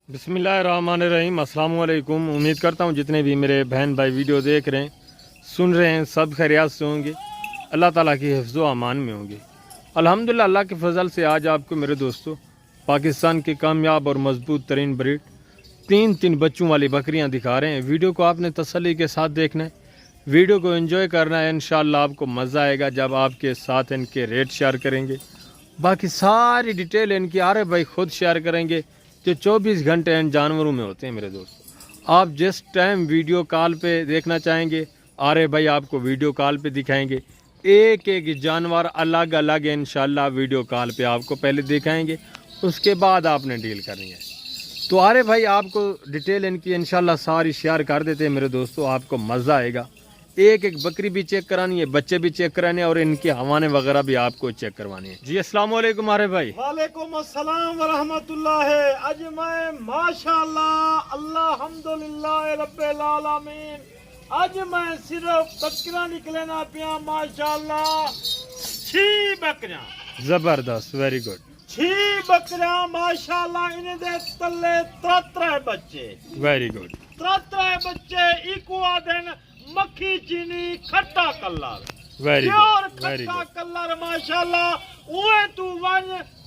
बिस्मिल्लाहिर्रहमानिर्रहीम। अस्सलाम वालेकुम। उम्मीद करता हूँ जितने भी मेरे बहन भाई वीडियो देख रहे हैं, सुन रहे हैं, सब खैरियत से होंगे, अल्लाह ताला की हिफ्ज़ व अमान में होंगे। अल्हम्दुलिल्लाह, अल्लाह के फजल से आज आपको मेरे दोस्तों पाकिस्तान की कामयाब और मजबूत तरीन ब्रीड तीन बच्चों वाली बकरियाँ दिखा रहे हैं। वीडियो को आपने तसल्ली के साथ देखना है, वीडियो को एंजॉय करना है। इंशाअल्लाह आपको मज़ा आएगा जब आपके साथ इनके रेट शेयर करेंगे। बाकी सारी डिटेल इनकी आरे भाई खुद शेयर करेंगे जो 24 घंटे इन जानवरों में होते हैं। मेरे दोस्तों, आप जिस टाइम वीडियो कॉल पे देखना चाहेंगे, आरे भाई आपको वीडियो कॉल पे दिखाएंगे। एक एक जानवर अलग अलग इंशाल्लाह वीडियो कॉल पे आपको पहले दिखाएंगे, उसके बाद आपने डील करनी है। तो आरे भाई आपको डिटेल इनकी इंशाल्लाह सारी शेयर कर देते हैं। मेरे दोस्तों, आपको मज़ा आएगा। एक एक बकरी भी चेक करानी है, बच्चे भी चेक कराने हैं और इनके हवाने वगैरह भी आपको चेक करवाने हैं। जी अस्सलाम वालेकुम आरे भाई। वालेकुम अस्सलाम व रहमतुल्लाह। आज मैं माशाअल्लाह अल्हम्दुलिल्लाह रब्बिल आलमीन, आज मैं सिर्फ बकरियां निकले ना पिया माशाअल्लाह। 6 बकरियां जबरदस्त, वेरी गुड। 6 बकरियां माशाअल्लाह, इन्हें दे तले 3 बच्चे, वेरी गुड। 3 बच्चे इको दिन मक्खी चीनी खट्टा colour, very pure good, very खट्टा गुड। कलर माशाअल्लाह। ओए तू वन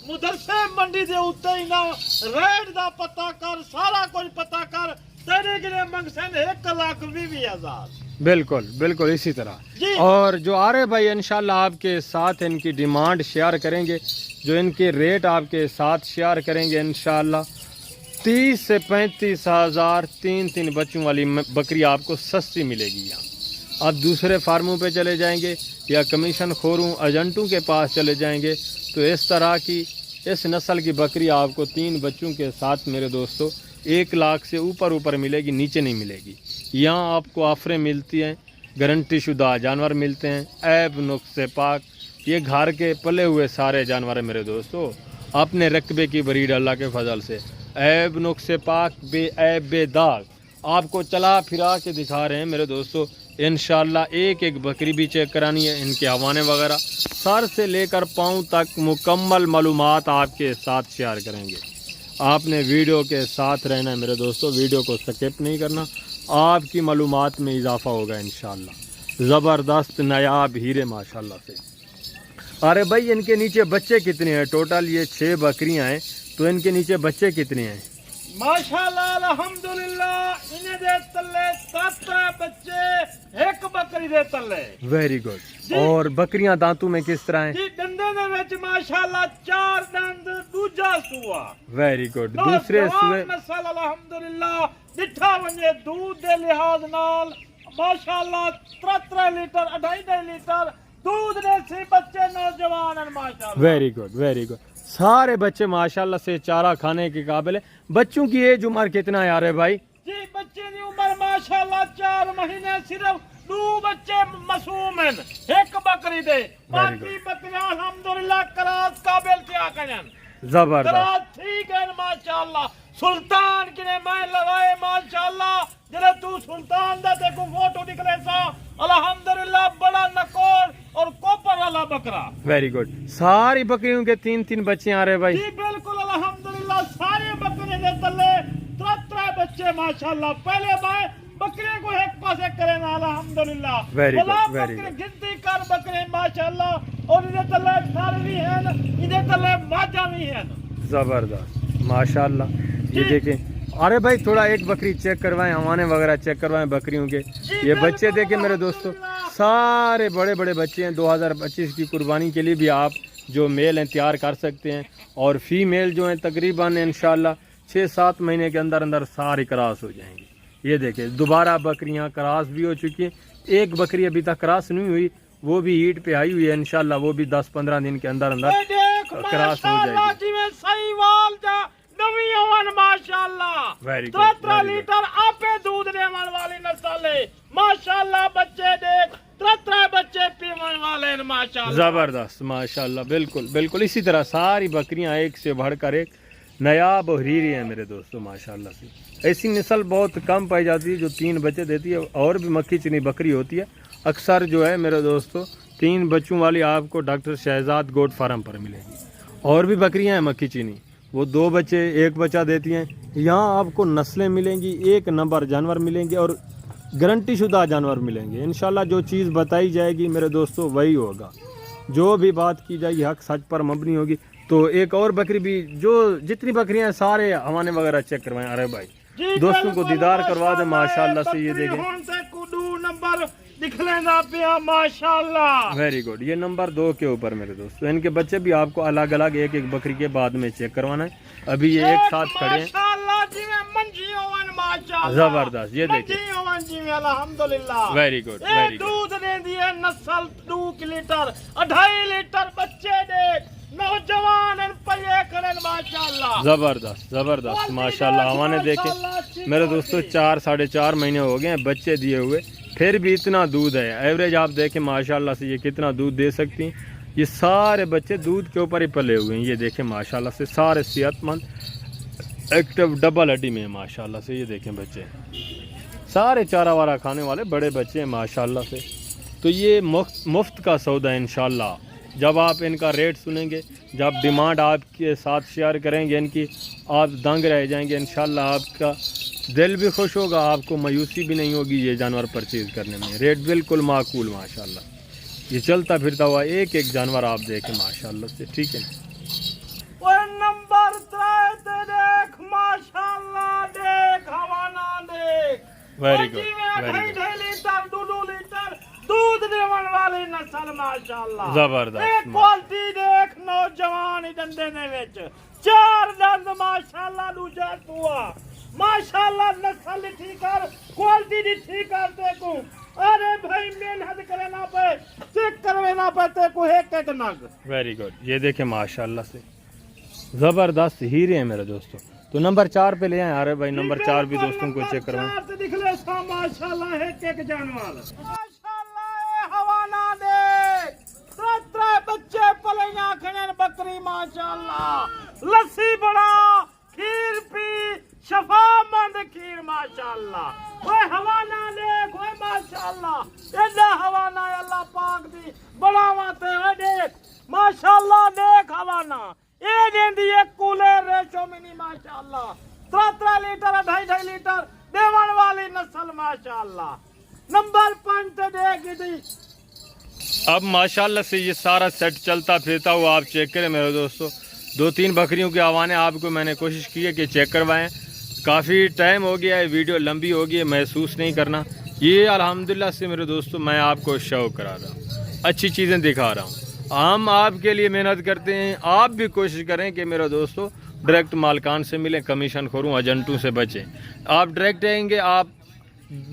मुदरसे मंडी दे उत्ते ही ना रेट दा पता कर, सारा कुछ पता कर। तेरे के लिए मंगसन 1,20,000। बिल्कुल बिल्कुल इसी तरह जी। और जो आ रहे भाई इंशाल्लाह आपके साथ इनकी डिमांड शेयर करेंगे, जो इनके रेट आपके साथ शेयर करेंगे इंशाल्लाह। 30 से 35 हज़ार तीन बच्चों वाली बकरी आपको सस्ती मिलेगी। यहाँ आप दूसरे फार्मों पे चले जाएंगे या कमीशन खोरों एजेंटों के पास चले जाएंगे तो इस तरह की इस नस्ल की बकरी आपको 3 बच्चों के साथ मेरे दोस्तों 1 लाख से ऊपर मिलेगी, नीचे नहीं मिलेगी। यहाँ आपको ऑफरें मिलती हैं, गारंटी शुदा जानवर मिलते हैं, ऐब नुक्स पाक। ये घर के पले हुए सारे जानवर हैं मेरे दोस्तों, अपने रकबे की बरीड अल्लाह के फजल से। ऐब नुक्स पाक, बे ऐब बे दाग आपको चला फिरा के दिखा रहे हैं मेरे दोस्तों। इंशाल्लाह एक एक बकरी भी चेक करानी है, इनके हवाने वगैरह सर से लेकर पाँव तक मुकम्मल मालूमात आपके साथ शेयर करेंगे। आपने वीडियो के साथ रहना है मेरे दोस्तों, वीडियो को स्किप नहीं करना, आपकी मालूमात में इजाफा होगा इंशाल्लाह। ज़बरदस्त नायाब हीरे माशाल्लाह से। अरे भाई इनके नीचे बच्चे कितने हैं? टोटल ये 6 बकरियां हैं, तो इनके नीचे बच्चे कितने हैं? माशाअल्लाह अल्हम्दुलिल्लाह, इन्हें दे तले 3 बच्चे, 1 बकरी दे तले। Very good. और बकरियां दांतों में किस तरह हैं? जी, दंदे दे विच माशाअल्लाह 4 दंद, दूजा सूआ। Very good. दूसरे सूए नस्ल अल्हम्दुलिल्लाह, दिठा वने दूध दे लिहाज नाल माशाअल्लाह 3 लीटर 2.5 लीटर दूध दे सी बच्चे नौजवान हैं माशाअल्लाह। Very good, very good. सारे बच्चे माशाल्लाह से चारा खाने के काबिल है। बच्चों की एज उम्र कितना है यार भाई? जी, बच्चे की उम्र माशाअल्लाह 4 महीने, सिर्फ 2 बच्चे मासूम हैं 1 बकरी दे। बाकी बकरियां अल्हम्दुलिल्लाह करास काबिल क्या करन, जबरदस्त। करास ठीक है माशाअल्लाह। सुल्तान किने मैं लगाए माशाअल्लाह, जरे तू सुल्तान दा देखो फोटो निकले सा अल्हम्दुलिल्लाह, बड़ा नकोर और कोपर वाला बकरा। Very good. सारी बकरियों के 3 बच्चे आ रहे भाई? जी बिल्कुल अल्हम्दुलिल्लाह, सारे बकरे दे तले 3 बच्चे माशाअल्लाह। पहले मैं बकरे को एक पासे करे ना अल्हम्दुलिल्लाह। वेरी गुड, वेरी बकरे गुड। गिनती कर बकरे माशाअल्लाह, और इधर तले सारे भी हैं, इधर तले माजा भी हैं। जबरदस्त माशाल्लाह। ये देखें। अरे भाई थोड़ा एक बकरी चेक करवाएं, हवाने वगैरह चेक करवाएं बकरियों के। ये बच्चे देखें मेरे दोस्तों, सारे बड़े बड़े बच्चे हैं। 2025 की कुर्बानी के लिए भी आप जो मेल हैं तैयार कर सकते हैं, और फीमेल जो हैं तकरीबन इंशाल्लाह 6-7 महीने के अंदर अंदर सारी क्रॉस हो जाएंगी। ये देखें, दोबारा बकरियां क्रॉस भी हो चुकी हैं। एक बकरी अभी तक क्रॉस नहीं हुई, वो भी ईट पे आई हुई है। इंशाल्लाह वो भी 10-15 दिन के अंदर अंदर क्रॉस हो जाएगी। वेरी गुड, 3 लीटर आपे दूध देवन वाली नस्ल है माशाअल्लाह। बच्चे देख 3 बच्चे पीवन वाले हैं माशाअल्लाह। जबरदस्त माशाल्लाह। बिल्कुल बिल्कुल इसी तरह सारी बकरियां एक से बढ़कर एक नायाब और हीरी हैं मेरे दोस्तों माशाल्लाह से। ऐसी नस्ल बहुत कम पाई जाती है जो 3 बच्चे देती है। और भी मक्खी चीनी बकरी होती है, अक्सर जो है मेरे दोस्तों 3 बच्चों वाली आपको डॉक्टर शहजाद गोट फार्म पर मिलेगी। और भी बकरियां हैं मक्खी चीनी, وہ 2 بچے 1 بچہ دیتی ہیں. یہاں آپ کو نسلیں ملیں گی, 1 نمبر جانور ملیں گے اور گارنٹی شدہ جانور ملیں گے انشاءاللہ. جو چیز بتائی جائے گی میرے دوستو وہی ہوگا, جو بھی بات کی جائے گی حق سچ پر مبنی ہوگی. تو ایک اور بکری بھی, جو جتنی بکریاں ہیں سارے حوانے وغیرہ چیک کروائیں. ارے بھائی دوستوں کو دیدار کروا دیں ماشاءاللہ سے. یہ دیکھیں نمبر دکھ لینا پیا ماشاءاللہ. Very good. یہ نمبر 2 کے اوپر میرے دوستو. ان کے بچے بھی آپ کو الگ الگ ایک ایک بکری کے بعد میں چیک کروانا ہے. ابھی یہ ایک ساتھ کھڑے ہیں. زبردست. یہ دیکھیں الحمدللہ. Very good very good. دودھ دے دیے نسل 2 لیٹر 2.5 لیٹر بچے دے نوجوان پلے کرن ماشاءاللہ. زبردست زبردست ماشاءاللہ. ہمانے دیکھیں میرے دوستو 4 ساڑھے 4 مہینے ہو گئے ہیں بچے دیے ہوئے, پھر بھی اتنا دودھ ہے. ایوریج آپ دیکھیں ماشاءاللہ سے یہ کتنا دودھ دے سکتی ہیں. یہ سارے بچے دودھ کے اوپر ہی پلے ہوئے ہیں. یہ دیکھیں ماشاءاللہ سے سارے صحت مند ایکٹیو ڈبل ہڈی میں ہیں ماشاءاللہ سے. یہ دیکھیں بچے سارے چارہ وارہ کھانے والے بڑے بچے ہیں ماشاءاللہ سے. تو یہ مفت کا سودا ہے انشاءاللہ. جب آپ ان کا ریٹ سنیں گے, جب ڈیمانڈ آپ کے ساتھ شیئر کریں گے ان کی, آپ دنگ رہ جائیں گے انشاءاللہ. آپ کا دل بھی خوش ہوگا, آپ کو مایوسی بھی نہیں ہوگی یہ جانور پرچیز کرنے میں. ریٹ بالکل معقول ماشاءاللہ. یہ چلتا پھرتا ہوا ایک ایک جانور آپ دیکھیں ماشاءاللہ سے. ٹھیک ہے نمبر 3 دیکھ ماشاءاللہ. دیکھ حوانہ دیکھ. Very good very good. Litre 2 litre دودھ دیون والی نسل ماشاءاللہ. زبردست. کوالٹی دیکھ نوجوان دندے دے وچ 4 دند ماشاءاللہ. دوجا ہوا ماشاءاللہ. نسل ٹھیک کر, کوالٹی دی ٹھیک کر تے کو. ارے بھائی محنت کرنا پے, چیک کرنا پے کو ایک ایک نگ. Very good. یہ دیکھیں ماشاءاللہ سے زبردست ہیرے ہیں میرے دوستوں. تو نمبر 4 پہ لے آئیں. ارے بھائی نمبر 4 بھی دوستوں کو چیک کروائیں. دکھ لے سا ماشاءاللہ ایک ایک جانور ماشاءاللہ. حوانہ دیکھ 3 بچے پلیاں کھنن بکری ماشاءاللہ. لسی بڑا کھیر پی شفا مند کھیر ماشاءاللہ. اوے حوانہ دیکھ اوے ماشاءاللہ. ایڈا حوانہ اللہ پاک دی بڑاواں تے دیکھ ماشاءاللہ. دیکھ حوانہ اے دیندی ایک کولر ریشو منی ماشاءاللہ. 3 لیٹر 2.5 لیٹر دیون والی نسل ماشاءاللہ. نمبر 5 تے دیکھ دی. اب ماشاءاللہ سے یہ سارا سیٹ چلتا پھرتا ہوا آپ چیک کریں میرے دوستو. 2-3 بکریوں کے حوانے آپ کو میں نے کوشش کی ہے کہ چیک کروائیں. کافی ٹائم ہو گیا ہے, ویڈیو لمبی ہو گئی ہے, محسوس نہیں کرنا. یہ الحمدللہ سے میرے دوستو میں آپ کو شو کرا رہا ہوں, اچھی چیزیں دکھا رہا ہوں. ہم آپ کے لیے محنت کرتے ہیں, آپ بھی کوشش کریں کہ میرے دوستو ڈائریکٹ مالکان سے ملیں, کمیشن خوروں ایجنٹوں سے بچیں. آپ ڈائریکٹ آئیں گے آپ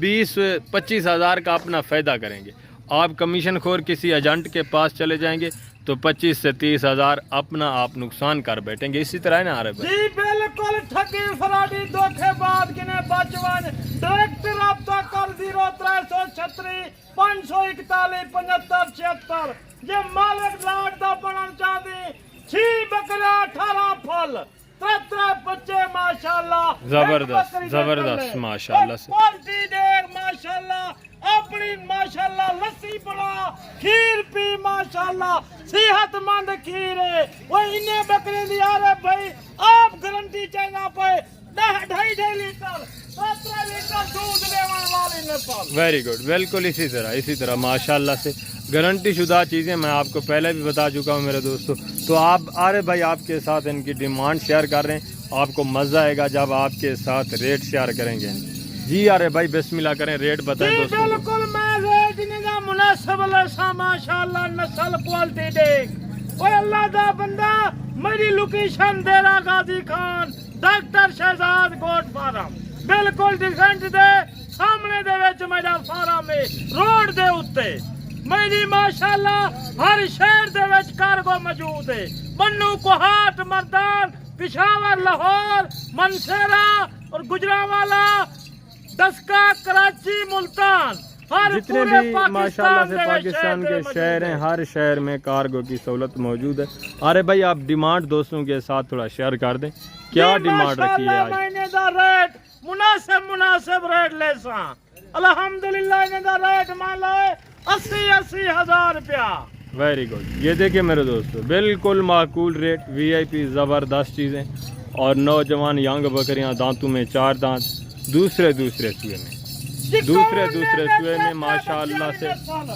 20-25 ہزار کا اپنا فائدہ کریں گے. آپ کمیشن خور کسی ایجنٹ کے پاس چلے جائیں گے تو 25 سے 30 ہزار اپنا آپ نقصان کر بیٹھیں گے. اسی طرح ہے نا. جی بالکل. ٹھگی فراڈی دھوکے بعد کنے بچون ڈائریکٹ رابطہ کر 0336 541 75 76. جے مالک لاڈ دا بنن چاہدی 6 بکرا 18 پھل 3 بچے ماشاءاللہ. زبردست زبردست ماشاءاللہ سے. کوالٹی دیکھ ماشاءاللہ. اپنی ماشاءاللہ لسی بڑا کھیر پی ماشاءاللہ. صحت مند کھیر ہے وہ انہیں بکرے دی. آرے بھائی آپ گارنٹی چاہنا پے 2.5 لیٹر 17 لیٹر دودھ دیون والی نسل. Very good. بالکل اسی طرح ماشاءاللہ سے گارنٹی شدہ چیزیں میں آپ کو پہلے بھی بتا چکا ہوں میرے دوستو. تو آپ آرے بھائی آپ کے ساتھ ان کی ڈیمانڈ شیئر کر رہے ہیں. آپ کو مزہ آئے گا جب آپ کے ساتھ ریٹ شیئر کریں گے. جی آرے بھائی بسم اللہ کریں, ریٹ بتائیں دوستو. بالکل میں ریٹ نگا مناسب لسا ماشاءاللہ. نسل کوالٹی دیکھ. اوے اللہ دا بندہ میری لوکیشن ڈیرا غازی خان ڈاکٹر شہزاد گوٹ فارم بالکل ڈیفینٹ دے سامنے دے وچ میرا فارم ہے. روڈ دے اوتے میری ماشاءاللہ ہر شہر دے وچ کارگو موجود ہے. بنو کوہاٹ مردان پشاور لاہور منسیرا اور گجرانوالا دسکا کراچی ملتان جتنے بھی ماشاءاللہ سے پاکستان کے شہر ہیں ہر شہر میں کارگو کی سہولت موجود ہے. ارے بھائی آپ ڈیمانڈ دوستوں کے ساتھ تھوڑا شیئر کر دیں. کیا ڈیمانڈ رکھی ہے آج؟ مہینے دا ریٹ مناسب ریٹ لے سا الحمدللہ. انہیں دا ریٹ مان لائے 80 ہزار روپیہ. Very good. ये देखिए मेरे दोस्तों, बिल्कुल माकूल रेट, VIP ज़बरदस्त चीज़ें, और नौजवान यंग बकरियां, दांतों में 4 दांत, दूसरे सूए में, दूसरे सूए में माशाअल्लाह से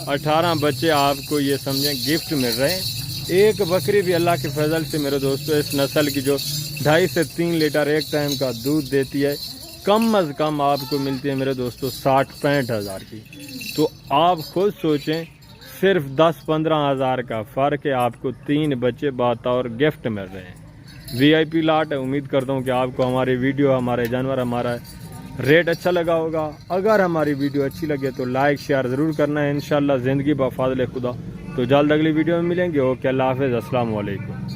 18 बच्चे आपको ये समझें गिफ्ट मिल रहे हैं। एक बकरी भी अल्लाह के फजल से मेरे दोस्तों इस नस्ल की जो 2.5 से 3 लीटर एक टाइम का दूध देती है, कम अज़ कम आपको मिलती है मेरे दोस्तों 60-65 हज़ार की। तो आप खुद सोचें, सिर्फ 10-15 हज़ार का फ़र्क है, आपको 3 बच्चे बतौर गिफ्ट मिल रहे हैं। VIP लाट है। उम्मीद करता हूँ कि आपको हमारी वीडियो, हमारे जानवर, हमारा रेट अच्छा लगा होगा। अगर हमारी वीडियो अच्छी लगे तो लाइक शेयर ज़रूर करना है। इंशाल्लाह ज़िंदगी बफ़ाज़िल खुदा। तो जल्द अगली वीडियो में मिलेंगे। ओके, अल्लाह हाफ़िज़, अस्सलाम वालेकुम।